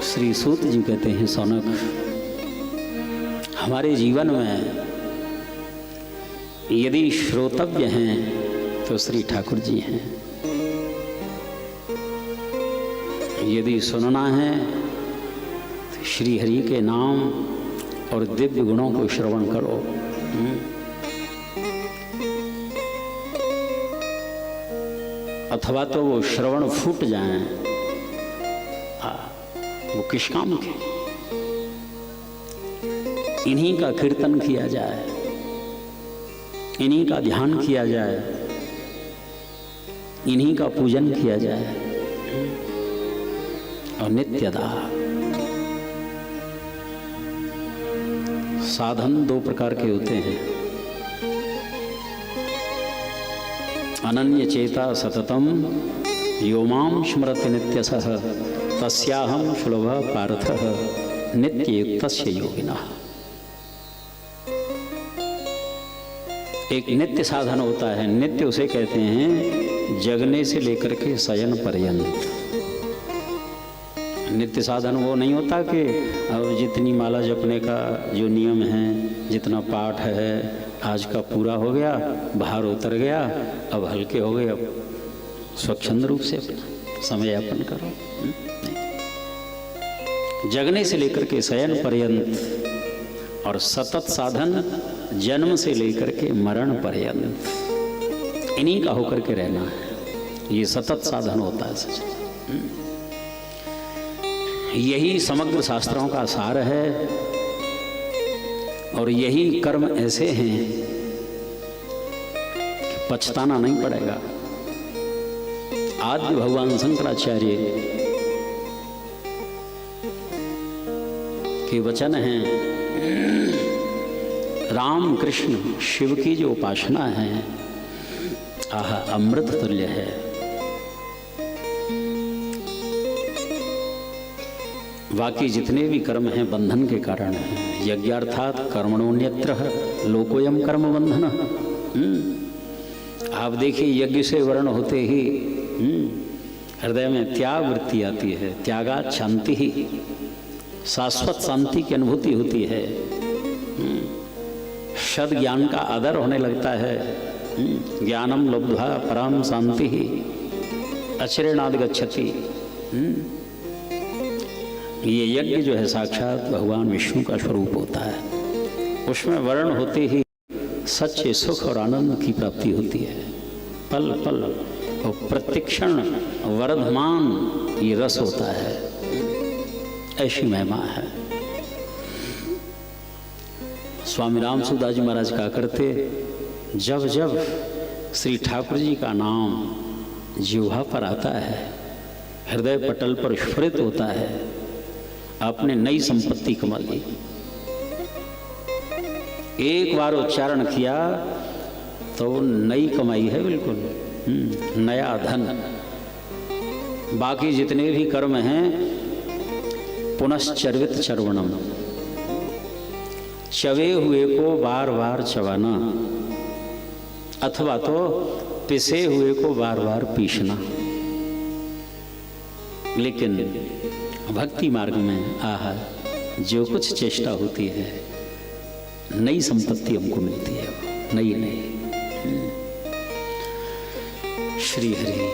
श्री सूत जी कहते हैं, सौनक, हमारे जीवन में यदि श्रोतव्य हैं तो श्री ठाकुर जी हैं, यदि सुनना है तो श्री हरि के नाम और दिव्य गुणों को श्रवण करो। अथवा तो वो श्रवण फूट जाएं, वो किस काम के? इन्हीं का कीर्तन किया जाए, इन्हीं का ध्यान किया जाए, इन्हीं का पूजन किया जाए। और नित्यदा साधन दो प्रकार के होते हैं, अनन्य चेता सततम यो मां स्मरति नित्यसः तस्याहं सुलभः पार्थः नित्ययुक्तस्य योगिनः। एक नित्य साधन होता है, नित्य उसे कहते हैं जगने से लेकर के शयन पर्यंत। नित्य साधन वो नहीं होता कि अब जितनी माला जपने का जो नियम है, जितना पाठ है आज का पूरा हो गया, बाहर उतर गया, अब हल्के हो गए, अब स्वच्छंद रूप से अपना समय यापन करो। जगने से लेकर के शयन पर्यंत और सतत साधन जन्म से लेकर के मरण पर्यंत, इन्हीं का होकर के रहना है। ये सतत साधन होता है सच। यही समग्र शास्त्रों का सार है और यही कर्म ऐसे हैं कि पछताना नहीं पड़ेगा। आद्य भगवान शंकराचार्य के वचन हैं, राम कृष्ण शिव की जो उपासना है आह अमृत तुल्य है। बाकी जितने भी कर्म हैं बंधन के कारण हैं। यज्ञार्थात कर्मणोन्यत्र लोकोयम कर्म बंधन। आप देखिए यज्ञ से वर्ण होते ही हृदय में त्याग वृत्ति आती है, त्यागात् शांति ही, शाश्वत शांति की अनुभूति होती है। सद ज्ञान का आदर होने लगता है। ज्ञानम लब्ध्वा पराम शांति ही अचिरेणाद गच्छति। ये यज्ञ जो है साक्षात भगवान विष्णु का स्वरूप होता है। उसमें वर्ण होते ही सच्चे सुख और आनंद की प्राप्ति होती है। पल पल और प्रतिक्षण वर्धमान ये रस होता है। ऐसी महिमा है। स्वामी राम सूदास जी महाराज कहा करते, जब जब श्री ठाकुर जी का नाम जिह्वा पर आता है, हृदय पटल पर स्फुरित होता है, आपने नई संपत्ति कमा ली। एक बार उच्चारण किया तो नई कमाई है, बिल्कुल नया धन। बाकी जितने भी कर्म हैं पुनश्चर्वित चर्वणम, चवे हुए को बार बार चबाना अथवा तो पिसे हुए को बार बार पीसना। लेकिन भक्ति मार्ग में आहा जो कुछ चेष्टा होती है, नई संपत्ति हमको मिलती है, नई नई। श्री हरि।